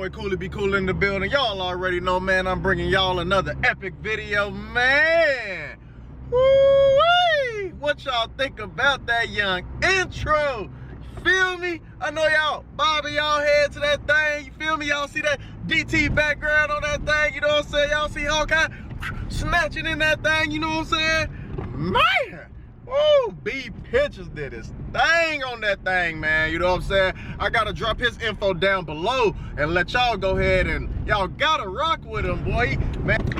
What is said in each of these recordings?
boy KoolieBKoolin in the building. Y'all already know, man, I'm bringing y'all another epic video, man. Woo-wee! What y'all think about that young intro? You feel me? I know y'all bobbing y'all head to that thing. You feel me? Y'all see that DT background on that thing? You know what I'm saying? Y'all see Hawkeye snatching in that thing? You know what I'm saying? Man! Woo! B Pictures did his thing on that thing, man. You know what I'm saying? I gotta drop his info down below and let y'all go ahead and y'all gotta rock with him, boy.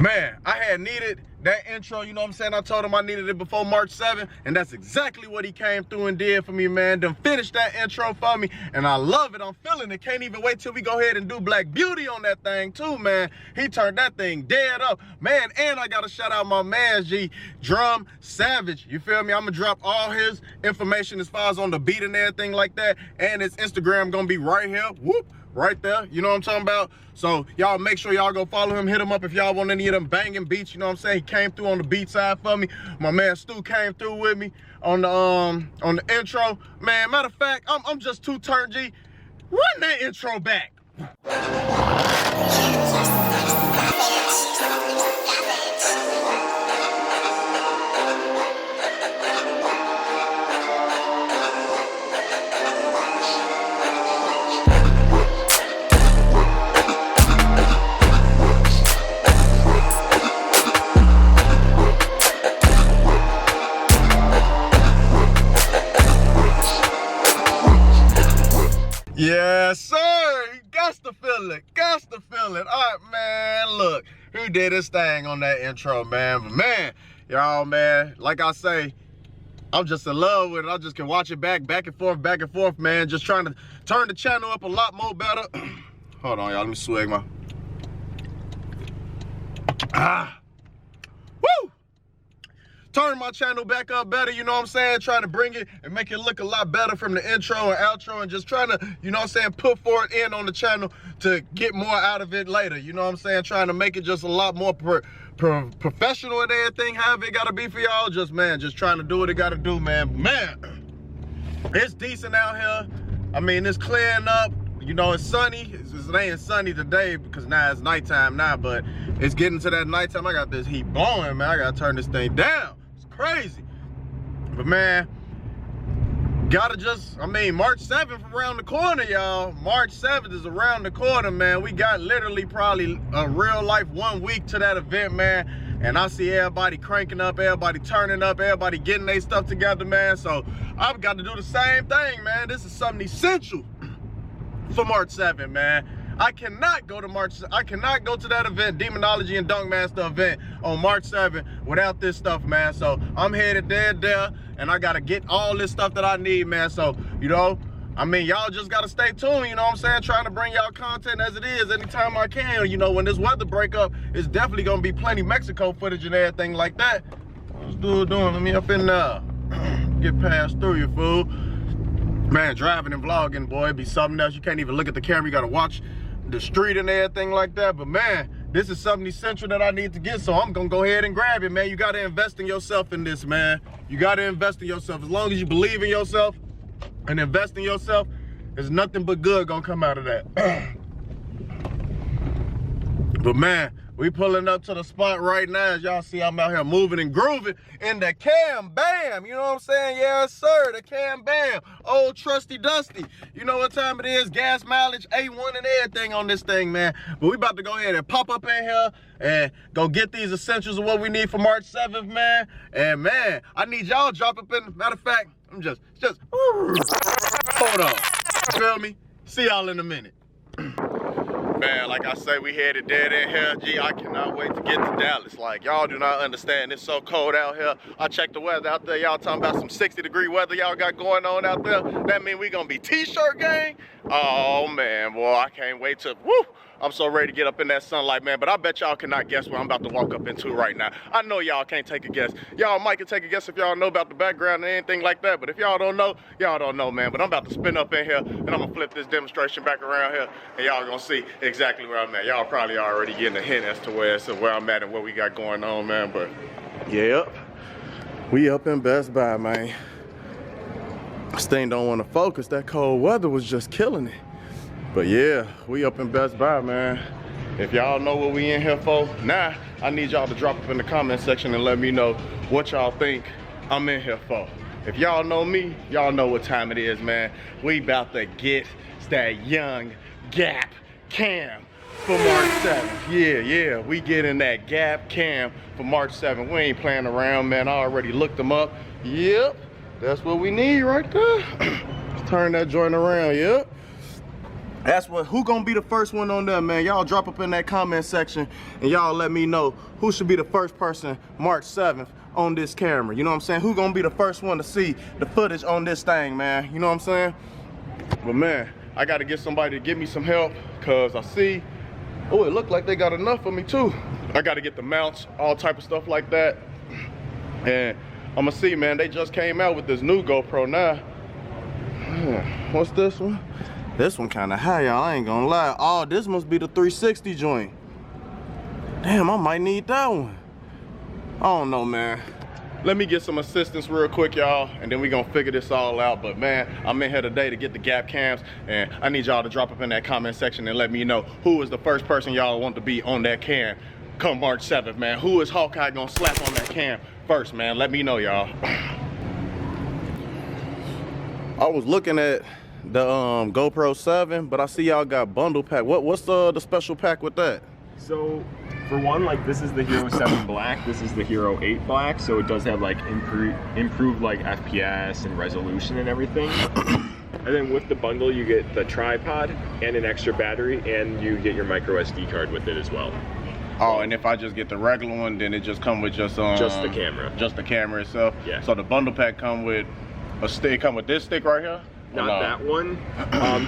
Man, I had needed that intro, you know what I'm saying? I told him I needed it before March 7th, and that's exactly what he came through and did for me, man. Done finished that intro for me, and I love it. I'm feeling it. Can't even wait till we go ahead and do Black Beauty on that thing too, man. He turned that thing dead up, man. And I gotta shout out my man, G Drum Savage. You feel me? I'm gonna drop all his information as far as on the beat and everything like that, and his Instagram gonna be right here. Whoop. Right there, you know what I'm talking about? So y'all make sure y'all go follow him, hit him up if y'all want any of them banging beats, you know what I'm saying? He came through on the beat side for me. My man Stu came through with me on the intro. Man, matter of fact, I'm just too turned, G. Run that intro back. Yes, sir. You got to feel it. Got to feel it. All right, man. Look, he did his thing on that intro, man. But, man, y'all, man, like I say, I'm just in love with it. I just can watch it back and forth, man. Just trying to turn the channel up a lot more better. Hold on, y'all. Let me swig my... Woo! Turn my channel back up better, you know what I'm saying? Trying to bring it and make it look a lot better from the intro and outro, and just trying to, you know what I'm saying, put forward in on the channel to get more out of it later, you know what I'm saying? Trying to make it just a lot more professional and everything, however it gotta be for y'all. Just, man, just trying to do what it gotta do, man. Man, it's decent out here. I mean, it's clearing up. You know, it's sunny. It ain't sunny today because now it's nighttime now, but it's getting to that nighttime. I got this heat blowing, man. I gotta turn this thing down. Crazy. But man, gotta just, I mean, March 7th around the corner, y'all. March 7th is around the corner, man. We got literally probably a real life 1 week to that event, man. And I see everybody cranking up, everybody turning up, everybody getting their stuff together, man. So I've got to do the same thing, man. This is something essential for March 7th, man. I cannot go to that event, Demonology and DONKMASTER event on March 7th without this stuff, man. So I'm headed there, and I gotta get all this stuff that I need, man. So, you know, I mean, y'all just gotta stay tuned, you know what I'm saying? Trying to bring y'all content as it is anytime I can. You know, when this weather break up, it's definitely gonna be plenty Mexico footage and everything like that. What's dude doing? Let me up in there. Get past through, you fool. Man, driving and vlogging, boy, it'd be something else. You can't even look at the camera. You gotta watch the street and everything like that. But man, this is something essential that I need to get, so I'm gonna go ahead and grab it, man. You gotta invest in yourself in this, man. You gotta invest in yourself. As long as you believe in yourself and invest in yourself, there's nothing but good gonna come out of that. But man, we pulling up to the spot right now. As y'all see, I'm out here moving and grooving in the Cam Bam. You know what I'm saying? Yes, sir, the Cam Bam. Old trusty dusty. You know what time it is? Gas mileage, A1 and everything on this thing, man. But we about to go ahead and pop up in here and go get these essentials of what we need for March 7th, man. And man, I need y'all drop up in. Matter of fact, I'm just hold on. You feel me? See y'all in a minute. Man, like I say, we headed dead in here. Gee, I cannot wait to get to Dallas. Like, y'all do not understand. It's so cold out here. I checked the weather out there. Y'all talking about some 60-degree weather y'all got going on out there. That mean we gonna be t-shirt gang? Oh, man, boy, I can't wait to, woo! I'm so ready to get up in that sunlight, man. But I bet y'all cannot guess what I'm about to walk up into right now. I know y'all can't take a guess. Y'all might can take a guess if y'all know about the background and anything like that. But if y'all don't know, man. But I'm about to spin up in here, and I'm going to flip this demonstration back around here, and y'all going to see exactly where I'm at. Y'all probably already getting a hint as to where I'm at and what we got going on, man. But, yep, we up in Best Buy, man. This thing don't want to focus. That cold weather was just killing it. But yeah, we up in Best Buy, man. If y'all know what we in here for, now I need y'all to drop it in the comment section and let me know what y'all think I'm in here for. If y'all know me, y'all know what time it is, man. We about to get that young Gap cam for March 7th. Yeah, we getting that Gap cam for March 7th. We ain't playing around, man. I already looked them up. Yep, that's what we need right there. Let's turn that joint around, yep. That's what, who gonna be the first one on there, man? Y'all drop up in that comment section and y'all let me know who should be the first person March 7th on this camera. You know what I'm saying? Who gonna be the first one to see the footage on this thing, man? You know what I'm saying? But man, I gotta get somebody to give me some help, cause I see, oh, it looked like they got enough for me too. I gotta get the mounts, all type of stuff like that. And I'ma see, man, they just came out with this new GoPro now. What's this one? This one kind of high, y'all, I ain't gonna lie. Oh, this must be the 360 joint. Damn, I might need that one. I don't know, man. Let me get some assistance real quick, y'all, and then we gonna figure this all out. But man, I'm in here today to get the Gap cams, and I need y'all to drop up in that comment section and let me know who is the first person y'all want to be on that cam come March 7th, man. Who is Hawkeye gonna slap on that cam first, man? Let me know, y'all. I was looking at the GoPro 7, but I see y'all got bundle pack. What's the special pack with that? So for one, like, this is the Hero 7 Black, this is the Hero 8 Black, so it does have like improved like FPS and resolution and everything. And then with the bundle you get the tripod and an extra battery, and you get your micro SD card with it as well. Oh, and if I just get the regular one, then it just come with just the camera. Just the camera itself. Yeah. So the bundle pack come with a stick. Come with this stick right here. Not that one.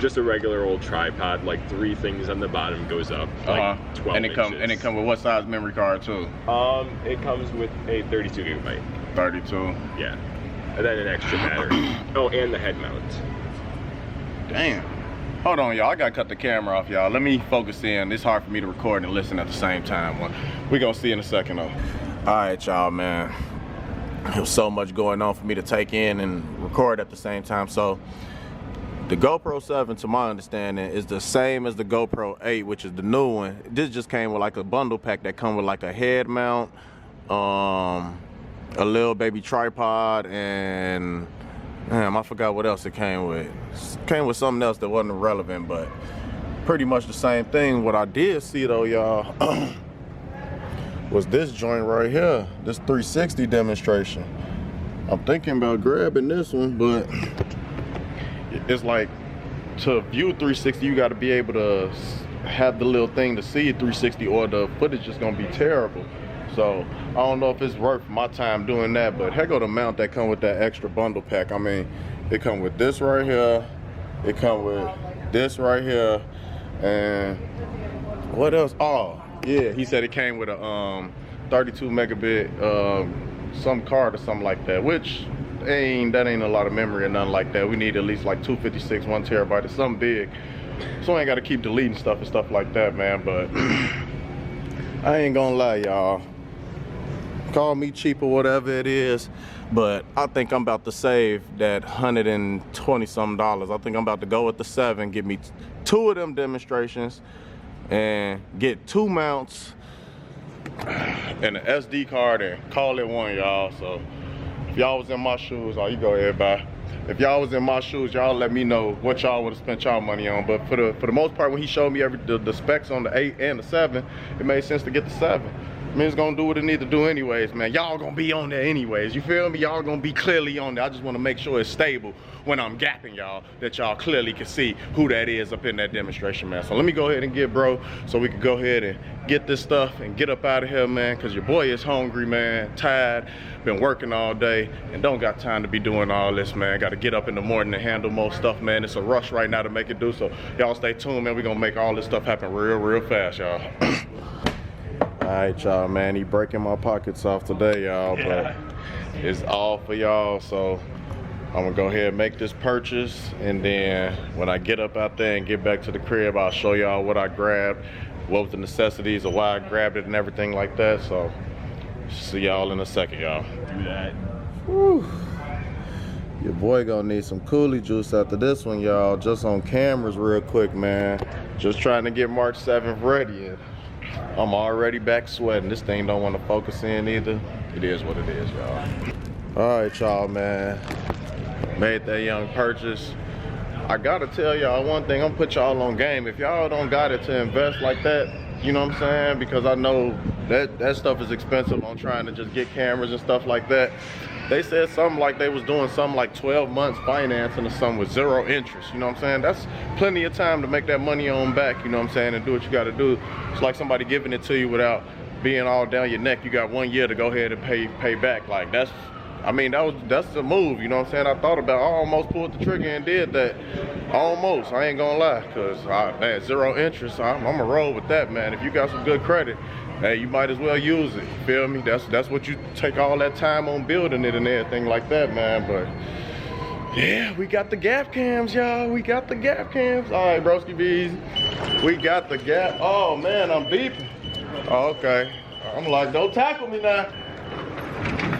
Just a regular old tripod. Like 3 things on the bottom goes up. Like 12 and inches. it come with what size memory card too? It comes with a 32 gigabyte. 32. Yeah. And then an extra battery. Oh, and the head mount. Damn. Hold on, y'all. I gotta cut the camera off, y'all. Let me focus in. It's hard for me to record and listen at the same time. We gonna see in a second, though. All right, y'all, man. There was so much going on for me to take in and record at the same time. So the GoPro 7, to my understanding, is the same as the GoPro 8, which is the new one. This just came with like a bundle pack that come with like a head mount, a little baby tripod, and damn, I forgot what else it came with. It came with something else that wasn't relevant, but pretty much the same thing. What I did see though, y'all, was this joint right here, this 360 demonstration. I'm thinking about grabbing this one, but it's like, to view 360, you got to be able to have the little thing to see 360, or the footage is gonna be terrible. So I don't know if it's worth my time doing that, but here go the mount that come with that extra bundle pack. I mean, it come with this right here, it come with this right here, and what else? Oh yeah, he said it came with a 32 megabit some card or something like that, which that ain't a lot of memory or nothing like that. We need at least like 256, 1 terabyte or something big, so I ain't got to keep deleting stuff and stuff like that, man. But I ain't gonna lie, y'all, call me cheap or whatever it is, but I think I'm about to save that $120 something. I think I'm about to go with the 7, get me 2 of them demonstrations and get 2 mounts and an SD card and call it one, y'all. So if y'all was in my shoes, oh, you go ahead, bye. If y'all was in my shoes, y'all let me know what y'all would have spent y'all money on. But for the most part, when he showed me the specs on the 8 and the 7, it made sense to get the 7. I mean, it's gonna do what it need to do anyways, man. Y'all gonna be on there anyways, you feel me? Y'all gonna be clearly on there. I just wanna make sure it's stable when I'm gapping y'all, that y'all clearly can see who that is up in that demonstration, man. So let me go ahead and get bro, so we can go ahead and get this stuff and get up out of here, man, because your boy is hungry, man, tired, been working all day, and don't got time to be doing all this, man. Gotta get up in the morning to handle more stuff, man. It's a rush right now to make it do, so y'all stay tuned, man. We gonna make all this stuff happen real fast, y'all. All right, y'all, man, he breaking my pockets off today, y'all, but it's all for y'all. So I'm gonna go ahead and make this purchase, and then when I get up out there and get back to the crib, I'll show y'all what I grabbed, what was the necessities of why I grabbed it and everything like that. So see y'all in a second, y'all. Do that. Whew. Your boy gonna need some Koolie juice after this one, y'all. Just on cameras real quick, man. Just trying to get March 7th ready. And I'm already back sweating. This thing don't want to focus in either. It is what it is, y'all. All right, y'all, man. Made that young purchase. I gotta tell y'all one thing. I'm gonna put y'all on game. If y'all don't got it to invest like that, you know what I'm saying? Because I know that stuff is expensive on trying to just get cameras and stuff like that. They said something like they was doing something like 12 months financing or something with 0 interest. You know what I'm saying? That's plenty of time to make that money on back, you know what I'm saying, and do what you gotta do. It's like somebody giving it to you without being all down your neck. You got 1 year to go ahead and pay back. Like that's the move, you know what I'm saying? I thought about, I almost pulled the trigger and did that. Almost, I ain't gonna lie, cause man, 0 interest, I'm gonna roll with that, man. If you got some good credit, hey, you might as well use it, you feel me? That's what you take all that time on building it and everything like that, man. But yeah, we got the gap cams, y'all. We got the gap cams. All right, broski bees, we got the gap. Oh man, I'm beeping. Oh, okay, I'm like, don't tackle me now.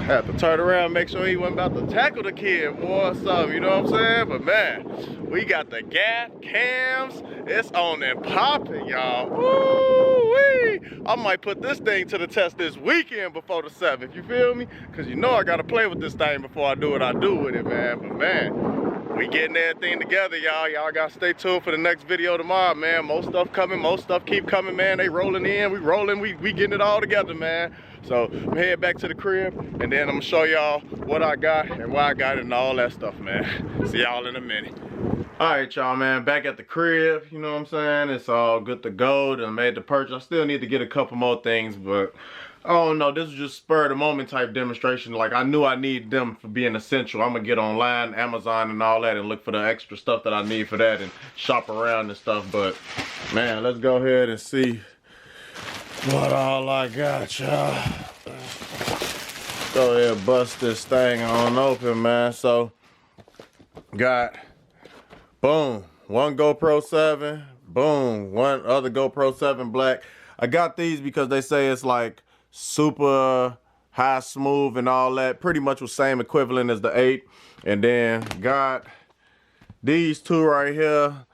Had to turn around, make sure he wasn't about to tackle the kid, boy, or something, you know what I'm saying? But man, we got the gap cams. It's on and popping, y'all. Woo-wee! I might put this thing to the test this weekend before the 7th, you feel me? Cause you know I gotta play with this thing before I do what I do with it, man. But man, we getting everything together, y'all. Y'all gotta stay tuned for the next video tomorrow, man. More stuff coming, more stuff keep coming, man. They rolling in, we rolling, we getting it all together, man. So I'm heading back to the crib, and then I'm gonna show y'all what I got and why I got it and all that stuff, man. See y'all in a minute. All right, y'all, man, back at the crib, you know what I'm saying? It's all good to go. I made the purchase. I still need to get a couple more things, but I don't know. This was just spur of the moment type demonstration. Like, I knew I needed them for being essential. I'm gonna get online, Amazon and all that, and look for the extra stuff that I need for that and shop around and stuff. But man, let's go ahead and see what all I got, y'all. Go ahead and bust this thing on open, man. So, got, boom, one GoPro 7, boom, one other GoPro 7 black. I got these because they say it's like super high smooth and all that. Pretty much the same equivalent as the 8. And then got these two right here.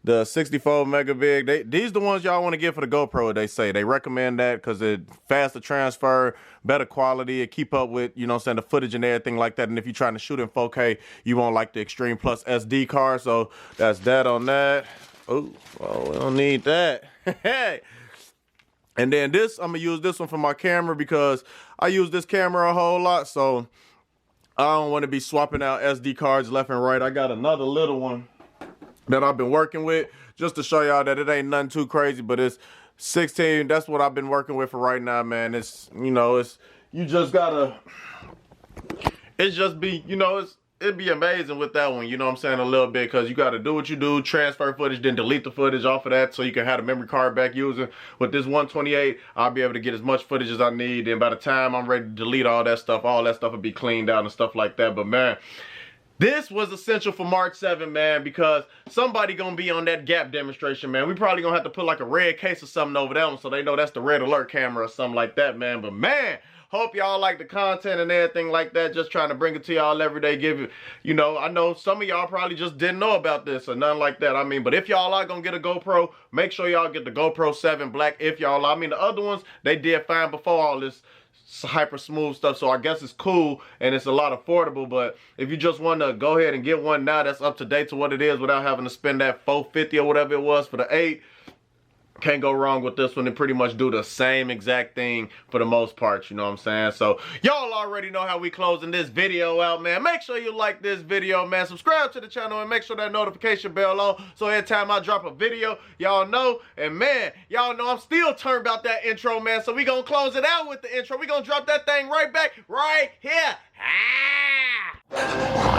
The 64 megabig, these the ones y'all want to get for the GoPro, they say. They recommend that because it faster transfer, better quality, it keep up with, you know what I'm saying, the footage and everything like that. And if you're trying to shoot in 4K, you want like the Extreme Plus SD card. So that's that on that. Oh, well, we don't need that. Hey. And then this, I'm gonna use this one for my camera because I use this camera a whole lot. So I don't want to be swapping out SD cards left and right. I got another little one that I've been working with just to show y'all that it ain't nothing too crazy, but it's 16. That's what I've been working with for right now, man. It's, you know, it's, you just gotta, it's just be, you know, it'd be amazing with that one, you know what I'm saying, a little bit, because you got to do what you do, transfer footage, then delete the footage off of that so you can have the memory card back using. With this 128, I'll be able to get as much footage as I need, and by the time I'm ready to delete all that stuff will be cleaned out and stuff like that. But man, this was essential for March 7, man, because somebody gonna be on that gap demonstration, man. We probably gonna have to put like a red case or something over that one so they know that's the red alert camera or something like that, man. But man, hope y'all like the content and everything like that. Just trying to bring it to y'all every day. Give it, you know, I know some of y'all probably just didn't know about this or nothing like that. I mean, but if y'all are gonna get a GoPro, make sure y'all get the GoPro 7 Black. If y'all, I mean, the other ones, they did fine before all this hyper smooth stuff, so I guess it's cool and it's a lot affordable. But if you just want to go ahead and get one now that's up to date to what it is without having to spend that $450 or whatever it was for the 8, can't go wrong with this one. They pretty much do the same exact thing for the most part, you know what I'm saying? So y'all already know how we closing this video out, man. Make sure you like this video, man. Subscribe to the channel and make sure that notification bell on so every time I drop a video, y'all know. And man, y'all know I'm still turned about that intro, man. So we gonna close it out with the intro. We gonna drop that thing right back right here. Ah!